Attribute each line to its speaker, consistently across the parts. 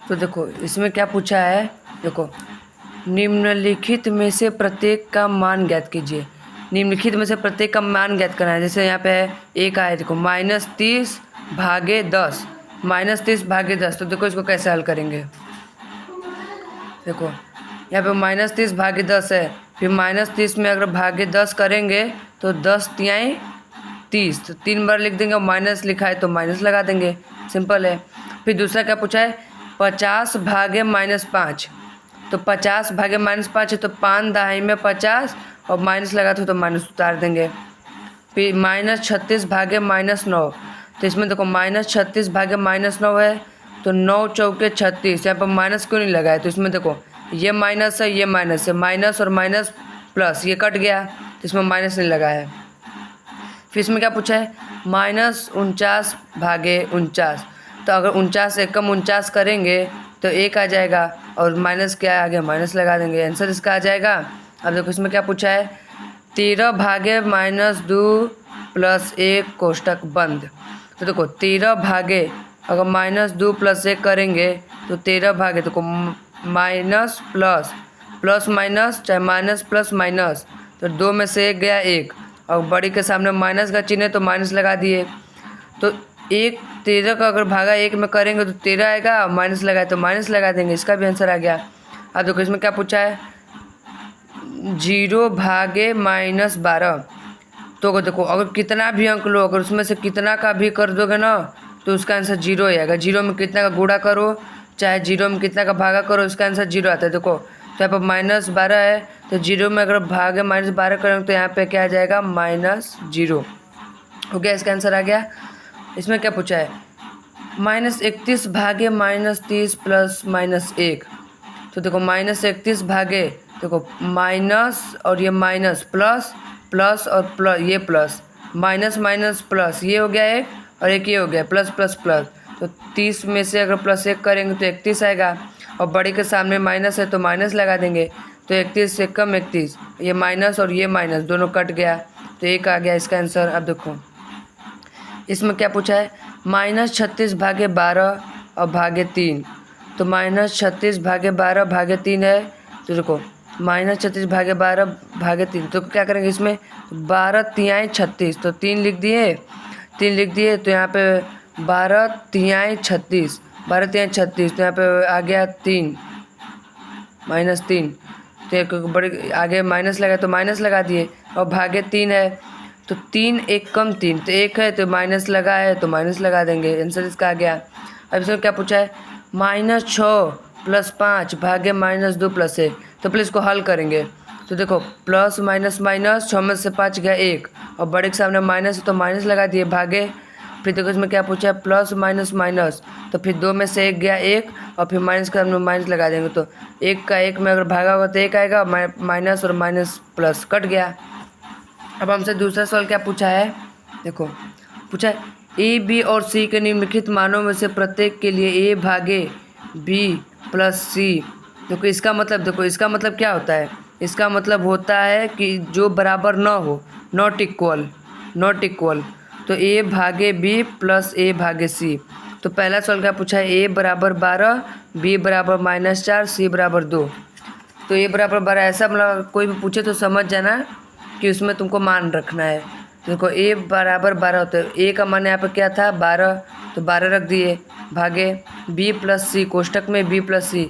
Speaker 1: तो देखो इसमें क्या पूछा है, देखो निम्नलिखित में से प्रत्येक का मान ज्ञात कीजिए। निम्नलिखित में से प्रत्येक का मान ज्ञात करना है। जैसे यहाँ पे है एक आया, देखो -30 भागे 10, -30 भागे 10। तो देखो इसको कैसे हल करेंगे। देखो यहाँ पे -30 भागे 10 है, फिर -30 में अगर भागे 10 करेंगे तो 10 तियाई 30, तो 3 बार लिख देंगे और माइनस लिखा है तो माइनस लगा देंगे, सिंपल है। फिर दूसरा क्या पूछा है, 50 भागे -5। तो 50 भागे -5 है तो 5 दहाई में 50 और माइनस लगा तो माइनस उतार देंगे। फिर -36 भागे -9। तो इसमें देखो -36 भागे -9 है तो 9 चौके 36। यहाँ पर माइनस क्यों नहीं लगा है, तो इसमें देखो ये माइनस है, ये माइनस है, माइनस और माइनस प्लस, ये कट गया तो इसमें माइनस नहीं लगा है। फिर इसमें क्या पूछा है, -49 भागे 49। तो अगर 49 एक कम 49 करेंगे तो 1 आ जाएगा और माइनस क्या आ गया, माइनस लगा देंगे, आंसर इसका आ जाएगा। अब देखो इसमें क्या पूछा है, 13 भागे -2 + 1 कोष्टक बंद। तो देखो 13 भागे अगर -2 + 1 करेंगे तो 13 भागे, देखो माइनस प्लस प्लस माइनस चाहे माइनस प्लस माइनस, तो 2 में से 1 गया 1 और बड़ी के सामने माइनस का चिन्ह है तो माइनस लगा दिए। तो 13 का अगर भागा 1 में करेंगे तो 13 आएगा, माइनस लगाए तो माइनस लगा देंगे, इसका भी आंसर आ गया। अब देखो इसमें क्या पूछा है, 0 भागे -12। तो देखो अगर कितना भी अंक लो, अगर उसमें से कितना का भी कर दोगे ना तो उसका आंसर 0 ही आएगा। 0 में कितना का गुणा करो चाहे 0 में कितना का भागा करो, उसका आंसर 0 आता है। देखो तो यहाँ पर -12 है तो 0 में अगर भागे -12 करेंगे तो यहाँ पे क्या आ जाएगा, -0 हो गया, इसका आंसर आ गया। इसमें क्या पूछा है, -31 भागे -30 + -1। तो देखो -31 भागे, देखो माइनस और ये माइनस प्लस प्लस और प्लस, ये प्लस माइनस माइनस प्लस, ये हो गया एक और एक ये हो गया प्लस प्लस प्लस। तो 30 में से अगर +1 करेंगे तो 31 आएगा और बड़ी के सामने माइनस है तो माइनस लगा देंगे। तो 31 से कम 31, ये माइनस और ये माइनस दोनों कट गया तो 1 आ गया इसका आंसर। अब देखो इसमें क्या पूछा है, -36 भागे 12 और भागे 3। तो -36 भागे 12 भागे 3 है, तो देखो -36 भागे 12 भागे 3। तो क्या करेंगे इसमें, 12 तिहाई 36, तो 3 लिख दिए, 3 लिख दिए। तो यहाँ पे 12 तिहाई 36, 12 तिहाई 36, तो यहाँ पे आ गया 3 -3। तो एक बड़े आगे माइनस लगा तो माइनस लगा दिए और भागे 3 है तो 3 एक कम 3, तो 1 है तो माइनस लगा है तो माइनस लगा देंगे, आंसर इसका आ गया। अब इसमें क्या पूछा है, -6 + 5 भागे -2 + 1। तो पहले इसको हल करेंगे। तो देखो प्लस माइनस माइनस, 6 में से 5 गया 1 और बड़े के सामने माइनस है तो माइनस लगा दिए, भागे। फिर देखो इसमें क्या पूछा है, प्लस माइनस माइनस, तो फिर 2 में से 1 गया 1 और फिर माइनस के सामने माइनस लगा देंगे। तो 1 का 1 में अगर भागा होगा तो 1 आएगा, माइनस और माइनस प्लस कट गया। अब हमसे दूसरा सवाल क्या पूछा है, देखो पूछा है ए बी और सी के निम्नलिखित मानों में से प्रत्येक के लिए ए भागे बी + सी। देखो इसका मतलब क्या होता है, इसका मतलब होता है कि जो बराबर न हो, नॉट इक्वल। तो ए भागे बी + ए भागे सी। तो पहला सवाल क्या पूछा है, ए बराबर 12, बी बराबर -4, सी बराबर 2। तो ए बराबर 12 ऐसा मतलब कोई भी पूछे तो समझ जाना कि उसमें तुमको मान रखना है। देखो ए बराबर 12 होता है, ए का मान यहाँ पर क्या था 12, तो 12 रख दिए, भागे बी + सी, कोष्टक में बी + सी।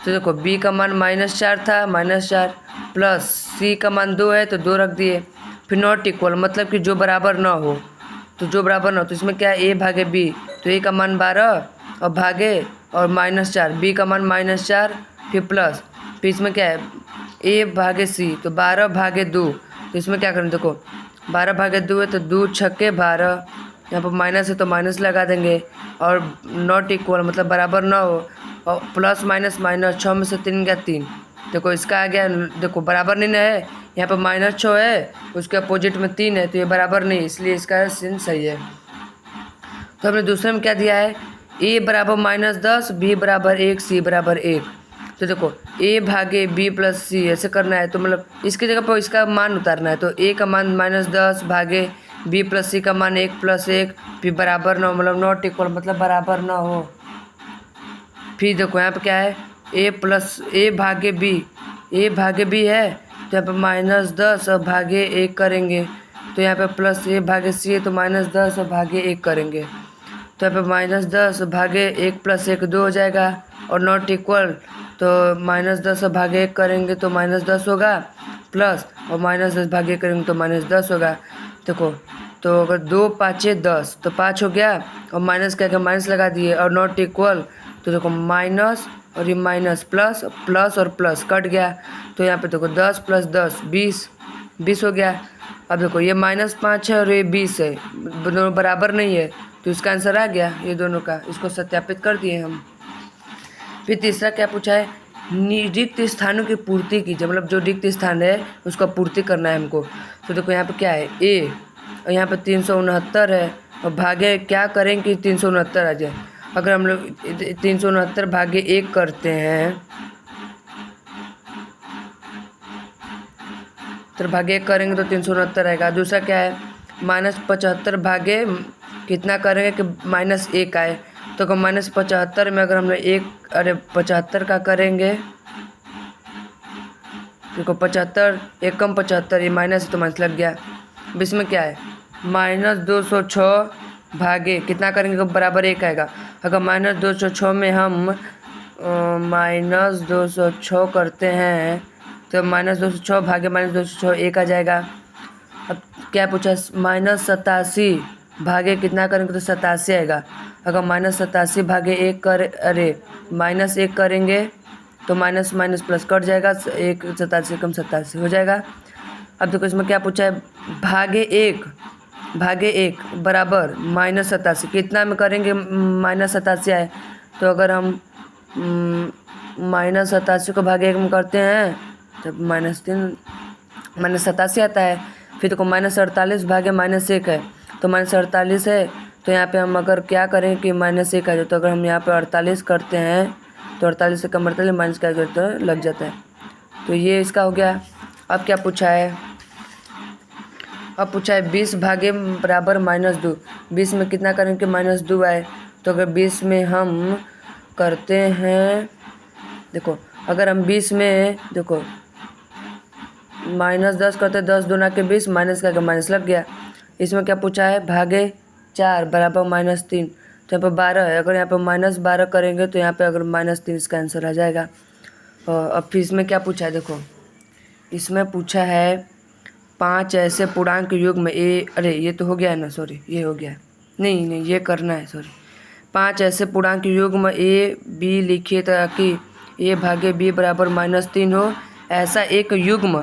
Speaker 1: तो देखो बी का मान -4 था, -4 प्लस सी का मान 2 है तो 2 रख दिए। फिर नॉट इक्वल मतलब कि जो बराबर ना हो, तो जो बराबर ना हो तो इसमें क्या है, ए भागे बी, तो ए का मान 12 और भागे और -4, बी का मान -4 फिर प्लस, फिर इसमें क्या है ए भागे सी, तो 12 भागे 2। तो इसमें क्या करें, देखो 12 भागे 2 है तो 2 छक्के 12, यहाँ पर माइनस है तो माइनस लगा देंगे और नॉट इक्वल मतलब बराबर ना हो और प्लस माइनस माइनस, 6 में से 3 गया 3। देखो इसका आ गया, देखो बराबर नहीं है, यहाँ पर -6 है, उसके अपोजिट में 3 है तो ये बराबर नहीं, इसलिए इसका सीन सही है। तो हमने दूसरे में क्या दिया है, ए बराबर -10, बी बराबर 1, सी बराबर 1। तो देखो ए भागे बी + सी ऐसे करना है, तो मतलब इसकी जगह पर इसका मान उतारना है। तो ए का मान -10 भागे बी + सी का मान 1 + 1 फिर बराबर ना हो, मतलब नॉट इक्वल मतलब बराबर ना हो। फिर देखो यहाँ पे क्या है, ए प्लस ए भागे बी, ए भागे बी है तो यहाँ पे -10 और भागे 1 करेंगे, तो यहाँ पे प्लस ए भागे सी है तो -10 और भागे 1 करेंगे, तो यहाँ पे -10 भागे 1 + 1 2 हो जाएगा, और नॉट इक्वल तो -10 और भागे 1 करेंगे तो -10 होगा, प्लस और -10 भागे करेंगे तो -10 होगा। देखो तो अगर 2 5 10 तो 5 हो गया, और माइनस क्या, माइनस लगा दिए, और नॉट इक्वल तो देखो माइनस और ये माइनस प्लस, प्लस और प्लस कट गया, तो यहाँ पे देखो 10 + 10 20 हो गया। अब देखो ये -5 है और ये 20 है, दोनों बराबर नहीं है, तो इसका आंसर आ गया ये दोनों का, इसको सत्यापित कर दिए हम। फिर तीसरा क्या पूछा है, रिक्त स्थानों की पूर्ति कीजिए, मतलब जो रिक्त स्थान है उसका पूर्ति करना है हमको। तो देखो यहाँ पे क्या है, ए, और यहाँ पे 369 है, और भागे क्या करें कि 369 आ जाए। अगर हम लोग 369 भागे 1 करते हैं तो भागे 1 करेंगे तो 369 आएगा। दूसरा क्या है, -75 भागे कितना करेंगे कि -1 आए, तो -75 में अगर हम लोग 75 का करेंगे, देखो 75 1 कम 75, ये माइनस तो माइनस लग गया। अब इसमें क्या है, -206 भागे कितना करेंगे तो बराबर 1 आएगा। अगर -206 में हम -206 करते हैं तो -206 भागे -206 1 आ जाएगा। अब क्या पूछा, -87 भागे कितना करेंगे तो 87 आएगा। अगर -87 भागे 1 -1 करेंगे तो माइनस माइनस प्लस कट जाएगा, 1 87 कम 87 हो जाएगा। अब देखो इसमें क्या पूछा है, भागे 1 बराबर -87 कितना में करेंगे -87 आए, तो अगर हम -87 को भागे 1 में करते हैं तब -3 -87 आता है। फिर देखो -48 भागे -1 है तो -48 है, तो यहाँ पे हम अगर क्या करें कि -1 आ जाए, तो अगर हम यहाँ पे 48 करते हैं तो 48 से कम 48 माइनस क्या करते हैं लग जाता है, तो ये इसका हो गया। अब क्या पूछा है, अब पूछा है 20 भागे बराबर -2, 20 में कितना करें कि -2 आए, तो अगर 20 में हम करते हैं, देखो अगर हम 20 में देखो -10 करते 10 दूना के 20 माइनस का माइनस लग गया। इसमें क्या पूछा है, भागे 4 बराबर -3, तो यहाँ पर 12 है, अगर यहाँ पर -12 करेंगे तो यहाँ पे अगर -3 इसका आंसर आ जाएगा। और अब फिर इसमें क्या पूछा है, देखो इसमें पूछा है 5 ऐसे पूर्णांक युग्म ये तो हो गया है ना, सॉरी ये हो गया है, नहीं ये करना है, सॉरी 5 ऐसे पूर्णांक युग्म ए बी लिखिए ताकि a भागे b बराबर -3 हो। ऐसा एक युग्म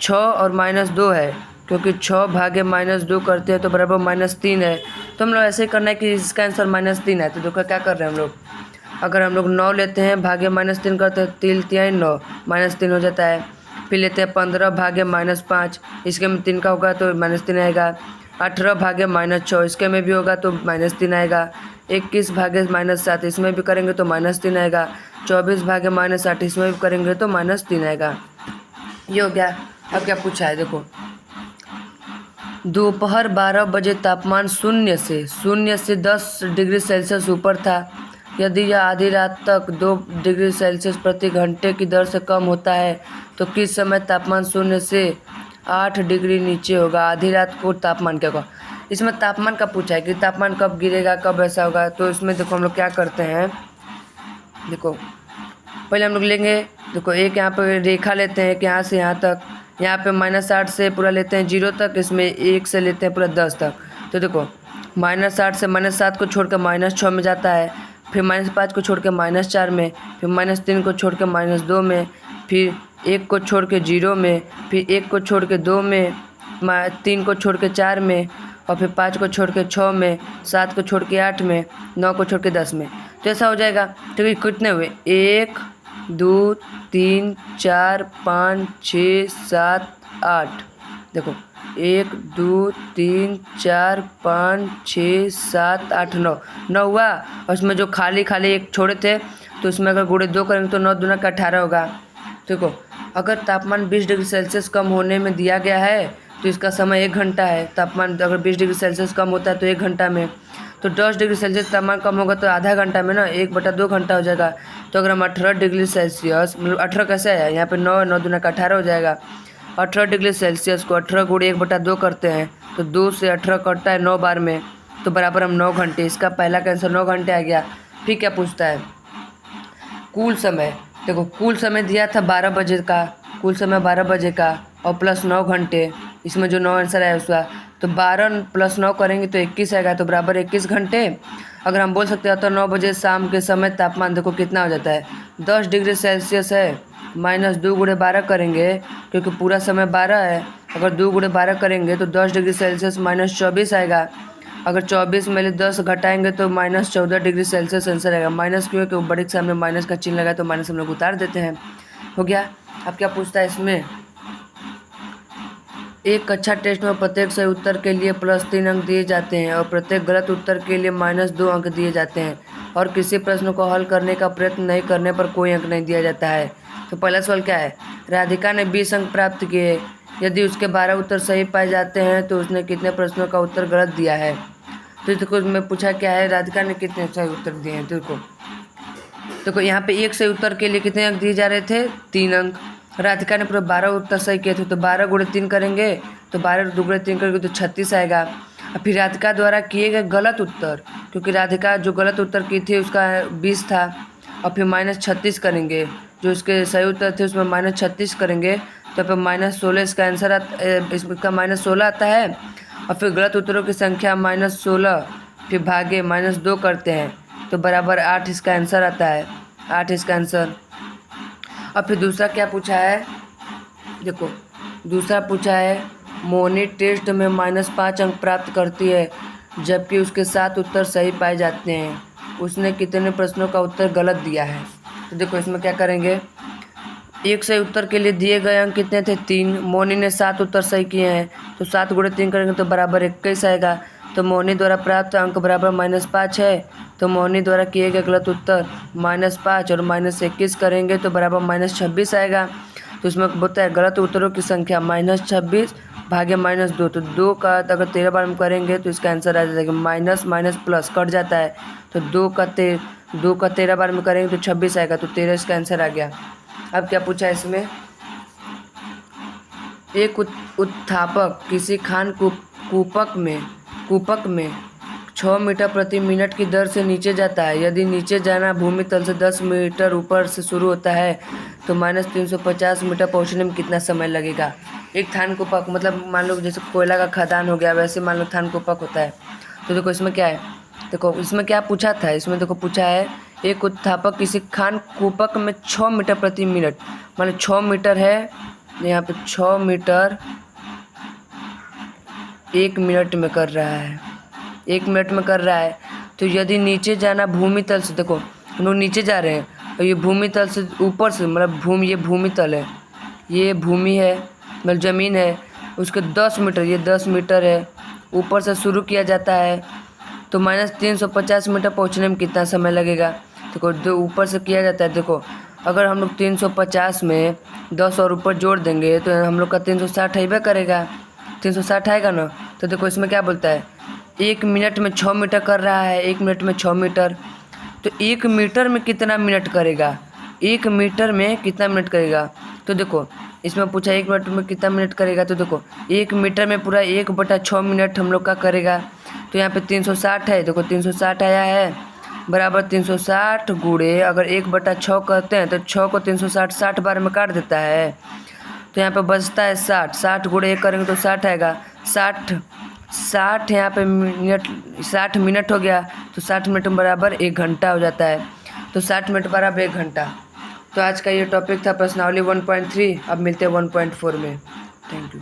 Speaker 1: 6 और -2 है, क्योंकि 6 भागे -2 करते हैं तो बराबर -3 है, तो हम लोग ऐसे ही करना है कि इसका आंसर -3 है। तो देखो क्या कर रहे हैं हम लोग, अगर हम लोग 9 लेते हैं भागे -3 करते हैं 3 3 9 -3 हो जाता है। फिर लेते हैं 15 भागे -5, इसके में 3 का होगा तो -3 आएगा। 18 भागे -6, इसके में भी होगा तो -3 आएगा। 21 भागे -7, इसमें भी करेंगे तो -3 आएगा। 24 भागे -8, इसमें भी करेंगे तो -3 आएगा। ये हो गया। अब क्या पूछा है, देखो दोपहर 12 बजे तापमान 0 से 10 डिग्री सेल्सियस ऊपर था। यदि यह आधी रात तक 2 डिग्री सेल्सियस प्रति घंटे की दर से कम होता है तो किस समय तापमान 0 से 8 डिग्री नीचे होगा। आधी रात को तापमान क्या होगा, इसमें तापमान का पूछा है कि तापमान कब गिरेगा, कब ऐसा होगा। तो इसमें देखो हम लोग क्या करते हैं, देखो पहले हम लोग लेंगे, देखो एक यहाँ पर रेखा लेते हैं कि यहाँ से यहाँ तक, यहाँ पे -8 से पूरा लेते हैं 0 तक, इसमें 1 से लेते हैं पूरा 10 तक। तो देखो -8 से -7 को छोड़ कर -6 में जाता है, फिर -5 को छोड़ के -4 में, फिर -3 को छोड़ के -2 में, फिर 1 को छोड़ के 0 में, फिर 1 को छोड़ के 2 में, 3 को छोड़ के 4 में, और फिर 5 को छोड़ के 6 में, 7 को छोड़ के 8 में, 9 को छोड़ के 10 में। तो ऐसा हो जाएगा। तो ये कितने हुए, 1 2 3 4 5 6 7 8, देखो 1 2 3 4 5 6 7 8 9 हुआ। और उसमें जो खाली एक छोड़े थे तो उसमें अगर गुणे 2 करेंगे तो 9 दूना का 18 होगा। देखो अगर तापमान 20 डिग्री सेल्सियस कम होने में दिया गया है तो इसका समय 1 घंटा है। तापमान अगर 20 डिग्री सेल्सियस कम होता है तो 1 घंटा में, तो 10 डिग्री सेल्सियस तापमान कम होगा तो आधा घंटा में ना 1/2 घंटा हो जाएगा। तो अगर हम 18 डिग्री सेल्सियस, मतलब 18 कैसे है, यहाँ पे 9 9 दूना का 18 हो जाएगा। 18 डिग्री सेल्सियस को 18 गुणे 1/2 करते हैं तो 2 से 18 कटता है 9 बार में, तो बराबर हम 9 घंटे। इसका पहला का आंसर 9 घंटे आ गया। फिर क्या पूछता है, कुल समय। देखो कुल समय दिया था 12 बजे का, कुल समय 12 बजे का और प्लस 9 घंटे, इसमें जो 9 आंसर है उसका, तो 12 + 9 करेंगे तो 21 आएगा, तो बराबर 21 घंटे। अगर हम बोल सकते हैं तो 9 बजे शाम के समय तापमान देखो कितना हो जाता है, 10 डिग्री सेल्सियस है, -2 गुणे 12 करेंगे क्योंकि पूरा समय 12 है। अगर 2 गुणे 12 करेंगे तो 10 डिग्री सेल्सियस -24 आएगा। अगर 24 में 10 घटाएंगे तो -14 डिग्री सेल्सियस आंसर आएगा। माइनस क्यों है कि बड़े के सामने माइनस का चिन्ह लगा तो माइनस हम लोग उतार देते हैं। हो गया। अब क्या पूछता है इसमें, एक कक्षा टेस्ट में प्रत्येक सही उत्तर के लिए +3 अंक दिए जाते हैं और प्रत्येक गलत उत्तर के लिए -2 अंक दिए जाते हैं और किसी प्रश्न को हल करने का प्रयत्न नहीं करने पर कोई अंक नहीं दिया जाता है। तो पहला सवाल क्या है, राधिका ने 20 अंक प्राप्त किए, यदि उसके 12 उत्तर सही पाए जाते हैं तो उसने कितने प्रश्नों का उत्तर गलत दिया है। तो देखो मैं पूछा क्या है, राधिका ने कितने सही उत्तर दिए हैं। देखो यहाँ पे एक सही उत्तर के लिए कितने अंक दिए जा रहे थे, 3 अंक। राधिका ने पूरे 12 उत्तर सही किए थे तो 12 गुणे 3 करेंगे तो 12 दुगुणे 3 करेंगे तो 36 आएगा। और फिर राधिका द्वारा किए गए गलत उत्तर, क्योंकि राधिका जो गलत उत्तर की थी उसका 20 था, और फिर -36 करेंगे, जो इसके सही उत्तर थे उसमें -36 करेंगे तो फिर -16 इसका आंसर इसका -16 आता है। और फिर गलत उत्तरों की संख्या -16 फिर भागे -2 करते हैं तो बराबर 8 इसका आंसर आता है, 8 इसका आंसर। और फिर दूसरा क्या पूछा है, देखो दूसरा पूछा है, मोनी टेस्ट में -5 अंक प्राप्त करती है जबकि उसके 7 उत्तर सही पाए जाते हैं, उसने कितने प्रश्नों का उत्तर गलत दिया है। तो देखो इसमें क्या करेंगे, एक सही उत्तर के लिए दिए गए अंक कितने थे, 3। मोनी ने 7 उत्तर सही किए हैं तो 7 गुणे 3 करेंगे तो बराबर 21 आएगा। तो मोनी द्वारा प्राप्त अंक बराबर -5 है, तो मोनी द्वारा किए गए गलत उत्तर -5 और -21 करेंगे तो बराबर -26 आएगा। तो इसमें बोलता है गलत उत्तरों की संख्या -26 भागे -2, तो 2 का अगर 13 बार हम करेंगे तो इसका आंसर आ जाएगा माइनस माइनस प्लस कट जाता है, तो 2 का 13 बार में करेंगे तो 26 आएगा, तो 13 इसका आंसर आ गया। अब क्या पूछा है इसमें, एक उत्थापक किसी खान कूपक में 6 मीटर प्रति मिनट की दर से नीचे जाता है। यदि नीचे जाना भूमि तल से 10 मीटर ऊपर से शुरू होता है तो -350 मीटर पहुंचने में कितना समय लगेगा। एक थान कूपक मतलब मान लो जैसे कोयला का खदान हो गया, वैसे मान लो थान कूपक होता है। तो देखो इसमें क्या है, देखो इसमें क्या पूछा था, इसमें देखो पूछा है एक उत्थापक किसी खान कूपक में 6 मीटर प्रति मिनट, मतलब 6 मीटर है, यहाँ पे 6 मीटर 1 मिनट में कर रहा है, 1 मिनट में कर रहा है। तो यदि नीचे जाना भूमि तल से, देखो हम लोग नीचे जा रहे हैं और ये भूमि तल से ऊपर से, मतलब ये भूमि तल है, ये भूमि है, मतलब ज़मीन है, उसके 10 मीटर, ये 10 मीटर है, ऊपर से शुरू किया जाता है तो -350 मीटर पहुंचने में कितना समय लगेगा। देखो ऊपर से किया जाता है, देखो अगर हम लोग 350 में 10 और ऊपर जोड़ देंगे तो हम लोग का 360 आइबे करेगा, 360 आएगा ना। तो देखो इसमें क्या बोलता है, 1 मिनट में 6 मीटर कर रहा है, 1 मिनट में 6 मीटर, तो 1 मीटर में कितना मिनट करेगा, 1 मीटर में कितना मिनट करेगा। तो देखो इसमें पूछा 1 मिनट में कितना मिनट करेगा, तो देखो 1 मीटर में पूरा 1/6 मिनट हम लोग का करेगा। तो यहाँ पे 360 है, देखो 360 आया है, बराबर 360 गुणे अगर 1/6 करते हैं तो 6 को 360 60 बार में काट देता है, तो यहाँ पे बचता है 60, 60 गुणे 1 करेंगे तो 60 आएगा, 60 यहाँ पे मिनट, 60 मिनट हो गया, तो 60 मिनट बराबर 1 घंटा हो जाता है, तो 60 मिनट बराबर 1 घंटा। तो आज का ये टॉपिक था प्रश्नावली 1.3। अब मिलते हैं 1.4 में। Thank you.